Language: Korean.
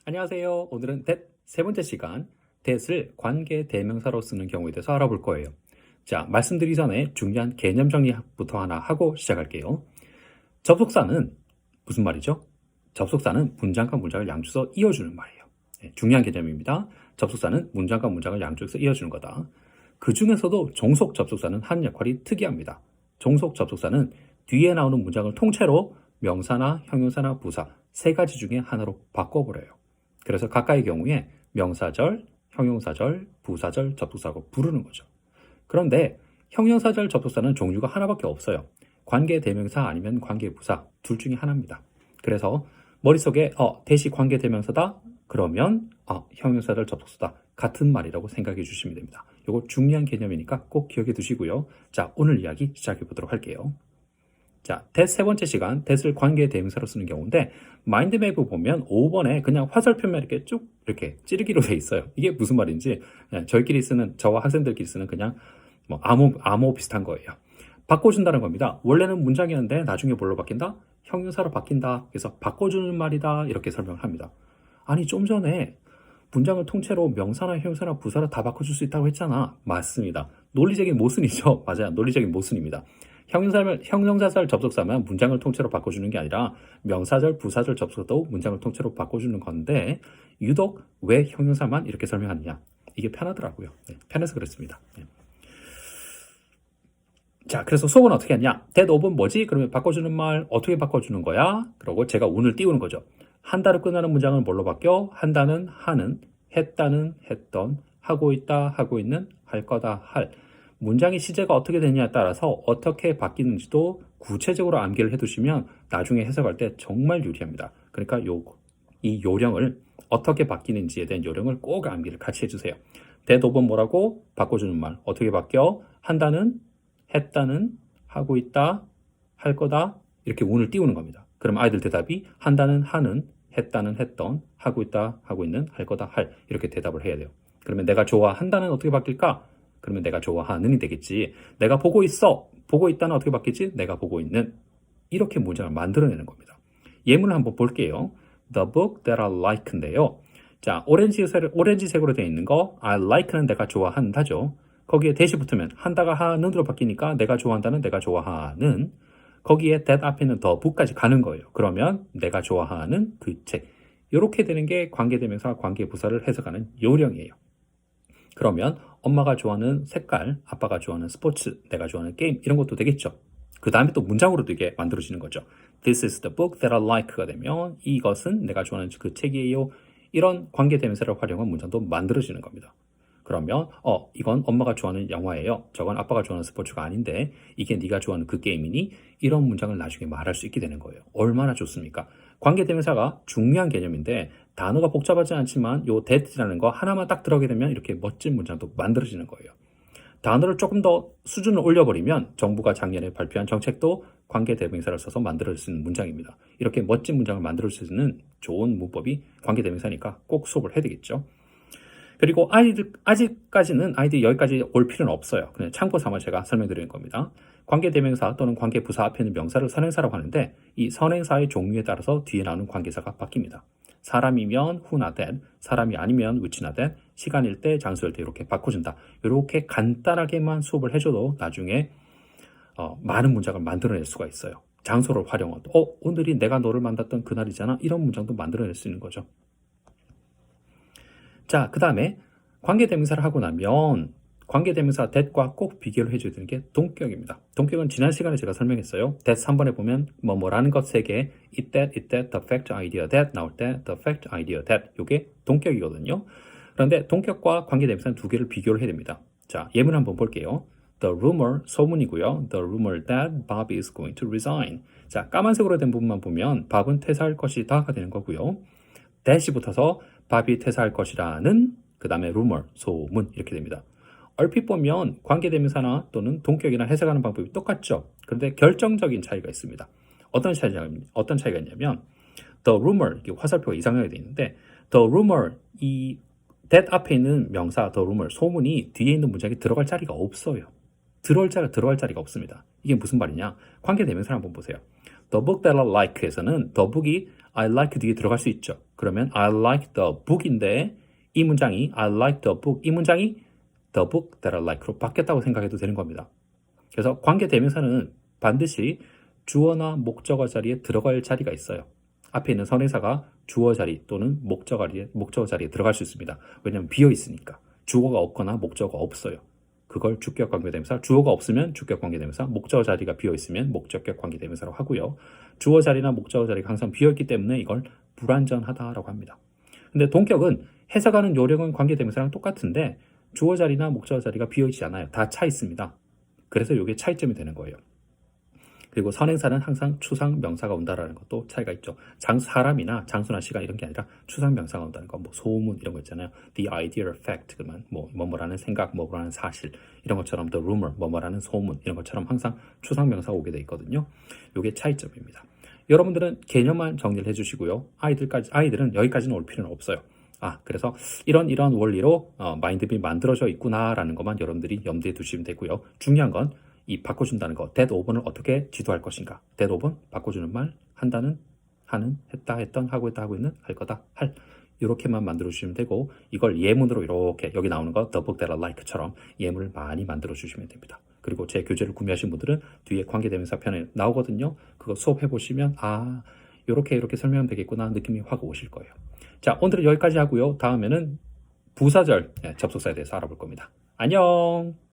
안녕하세요. 오늘은 that 세 번째 시간 that을 관계 대명사로 쓰는 경우에 대해서 알아볼 거예요. 자, 말씀드리기 전에 중요한 개념 정리부터 하나 하고 시작할게요. 접속사는 무슨 말이죠? 접속사는 문장과 문장을 양쪽에서 이어주는 말이에요. 네, 중요한 개념입니다. 접속사는 문장과 문장을 양쪽에서 이어주는 거다. 그 중에서도 종속 접속사는 하는 역할이 특이합니다. 종속 접속사는 뒤에 나오는 문장을 통째로 명사나 형용사나 부사 세 가지 중에 하나로 바꿔버려요. 그래서 각각의 경우에 명사절, 형용사절, 부사절, 접속사라고 부르는 거죠. 그런데 형용사절 접속사는 종류가 하나밖에 없어요. 관계대명사 아니면 관계부사 둘 중에 하나입니다. 그래서 머릿속에 대시 관계대명사다? 그러면 형용사절 접속사다. 같은 말이라고 생각해 주시면 됩니다. 이거 중요한 개념이니까 꼭 기억해 두시고요. 자, 오늘 이야기 시작해 보도록 할게요. 자, that 세 번째 시간, that을 관계 대명사로 쓰는 경우인데 마인드맵을 보면 5번에 그냥 화살표면 이렇게 쭉 이렇게 찌르기로 돼 있어요. 이게 무슨 말인지 저희끼리 쓰는, 저와 학생들끼리 쓰는 그냥 뭐 암호 비슷한 거예요. 바꿔준다는 겁니다. 원래는 문장이었는데 나중에 뭘로 바뀐다? 형용사로 바뀐다. 그래서 바꿔주는 말이다. 이렇게 설명을 합니다. 아니, 좀 전에 문장을 통째로 명사나 형용사나 부사로 다 바꿔줄 수 있다고 했잖아. 맞습니다. 논리적인 모순이죠. 맞아요. 논리적인 모순입니다. 형용사절 접속사만 문장을 통째로 바꿔주는 게 아니라 명사절, 부사절 접속사도 문장을 통째로 바꿔주는 건데 유독 왜 형용사만 이렇게 설명하느냐? 이게 편하더라고요. 네, 편해서 그렇습니다. 네. 자, 그래서 수업은 어떻게 하냐? that of은 뭐지? 그러면 바꿔주는 말 어떻게 바꿔주는 거야? 그러고 제가 운을 띄우는 거죠. 한다로 끝나는 문장은 뭘로 바뀌어? 한다는 하는, 했다는 했던, 하고 있다, 하고 있는, 할 거다, 할. 문장의 시제가 어떻게 되느냐에 따라서 어떻게 바뀌는지도 구체적으로 암기를 해두시면 나중에 해석할 때 정말 유리합니다. 그러니까 이 요령을 어떻게 바뀌는지에 대한 요령을 꼭 암기를 같이 해주세요. that of은 뭐라고? 바꿔주는 말. 어떻게 바뀌어? 한다는, 했다는, 하고 있다, 할 거다 이렇게 운을 띄우는 겁니다. 그럼 아이들 대답이 한다는, 하는, 했다는, 했던, 하고 있다, 하고 있는, 할 거다, 할 이렇게 대답을 해야 돼요. 그러면 내가 좋아한다는 어떻게 바뀔까? 그러면 내가 좋아하는이 되겠지. 내가 보고 있어. 보고 있다는 어떻게 바뀌지? 내가 보고 있는. 이렇게 문장을 만들어내는 겁니다. 예문을 한번 볼게요. The book that I like인데요. 자, 오렌지색으로 되어 있는 거 I like는 내가 좋아한다죠. 거기에 대시 붙으면 한다가 하는으로 바뀌니까 내가 좋아한다는 내가 좋아하는. 거기에 that 앞에는 the book까지 가는 거예요. 그러면 내가 좋아하는 그 책. 이렇게 되는 게 관계대명사, 관계부사를 해석하는 요령이에요. 그러면 엄마가 좋아하는 색깔, 아빠가 좋아하는 스포츠, 내가 좋아하는 게임 이런 것도 되겠죠. 그 다음에 또 문장으로도 이게 만들어지는 거죠. This is the book that I like가 되면 이것은 내가 좋아하는 그 책이에요. 이런 관계대명사를 활용한 문장도 만들어지는 겁니다. 그러면 이건 엄마가 좋아하는 영화예요. 저건 아빠가 좋아하는 스포츠가 아닌데 이게 네가 좋아하는 그 게임이니? 이런 문장을 나중에 말할 수 있게 되는 거예요. 얼마나 좋습니까? 관계대명사가 중요한 개념인데 단어가 복잡하지 않지만 요 that이라는 거 하나만 딱 들어가게 되면 이렇게 멋진 문장도 만들어지는 거예요. 단어를 조금 더 수준을 올려버리면 정부가 작년에 발표한 정책도 관계대명사를 써서 만들어질 수 있는 문장입니다. 이렇게 멋진 문장을 만들 수 있는 좋은 문법이 관계대명사니까 꼭 수업을 해야 되겠죠. 그리고 아직까지는 아이들이 여기까지 올 필요는 없어요. 그냥 참고 삼아 제가 설명드리는 겁니다. 관계대명사 또는 관계부사 앞에 있는 명사를 선행사라고 하는데 이 선행사의 종류에 따라서 뒤에 나오는 관계사가 바뀝니다. 사람이면 who나 that, 사람이 아니면 which나 that, 시간일 때, 장소일 때 이렇게 바꿔준다. 이렇게 간단하게만 수업을 해줘도 나중에 많은 문장을 만들어낼 수가 있어요. 장소를 활용해도 오늘이 내가 너를 만났던 그날이잖아. 이런 문장도 만들어낼 수 있는 거죠. 자, 그 다음에 관계대명사를 하고 나면 관계대명사 that과 꼭 비교를 해줘야 되는 게 동격입니다. 동격은 지난 시간에 제가 설명했어요. that 3번에 보면 뭐라는 것 3개 it that, the fact, idea that 나올 때 the fact, idea that 이게 동격이거든요. 그런데 동격과 관계대명사는 두 개를 비교를 해야 됩니다. 자, 예문 한번 볼게요. The rumor, 소문이고요. The rumor that Bob is going to resign. 자, 까만색으로 된 부분만 보면 밥은 퇴사할 것이다가 되는 거고요. that이 붙어서 밥이 퇴사할 것이라는 그 다음에 rumor, 소문 이렇게 됩니다. 얼핏 보면 관계대명사나 또는 동격이나 해석하는 방법이 똑같죠. 그런데 결정적인 차이가 있습니다. 어떤 차이가 있냐면 the rumor, 화살표가 이상하게 되어 있는데 the rumor, 이 that 앞에 있는 명사 the rumor, 소문이 뒤에 있는 문장에 들어갈 자리가 없어요. 들어갈 자리가 없습니다. 이게 무슨 말이냐? 관계대명사 한번 보세요. The book that I like에서는 the book이 I like 뒤에 들어갈 수 있죠. 그러면 I like the book인데 이 문장이 I like the book 이 문장이 the book that I like로 바뀌었다고 생각해도 되는 겁니다. 그래서 관계대명사는 반드시 주어나 목적어 자리에 들어갈 자리가 있어요. 앞에 있는 선행사가 주어 자리 또는 목적어 자리에 들어갈 수 있습니다. 왜냐하면 비어 있으니까. 주어가 없거나 목적어가 없어요. 그걸 주격 관계대명사, 주어가 없으면 주격 관계대명사, 목적어 자리가 비어 있으면 목적격 관계대명사로 하고요. 주어 자리나 목적어 자리가 항상 비어 있기 때문에 이걸 불완전하다라고 합니다. 근데 동격은 해석하는 요령은 관계대명사랑 똑같은데 주어 자리나 목적어 자리가 비어 있지 않아요. 다 차 있습니다. 그래서 이게 차이점이 되는 거예요. 그리고 선행사는 항상 추상 명사가 온다라는 것도 차이가 있죠. 사람이나 장소나 시간 이런 게 아니라 추상 명사가 온다는 거, 뭐 소문 이런 거 있잖아요. The idea, fact, 그러면 뭐뭐라는 생각, 뭐뭐라는 사실 이런 것처럼 the rumor, 뭐뭐라는 소문 이런 것처럼 항상 추상 명사가 오게 돼 있거든요. 이게 차이점입니다. 여러분들은 개념만 정리를 해주시고요. 아이들은 여기까지는 올 필요는 없어요. 그래서 이런 원리로 마인드맵이 만들어져 있구나라는 것만 여러분들이 염두에 두시면 되고요. 중요한 건 이 바꿔준다는 거, that open을 어떻게 지도할 것인가. that open, 바꿔주는 말, 한다는, 하는, 했다, 했던, 하고 있다, 하고 있는, 할 거다, 할. 이렇게만 만들어주시면 되고 이걸 예문으로 이렇게 여기 나오는 거 the book that I like처럼 예문을 많이 만들어주시면 됩니다. 그리고 제 교재를 구매하신 분들은 뒤에 관계대명사 편에 나오거든요. 그거 수업해보시면 이렇게 설명하면 되겠구나 느낌이 확 오실 거예요. 자, 오늘은 여기까지 하고요. 다음에는 부사절 접속사에 대해서 알아볼 겁니다. 안녕.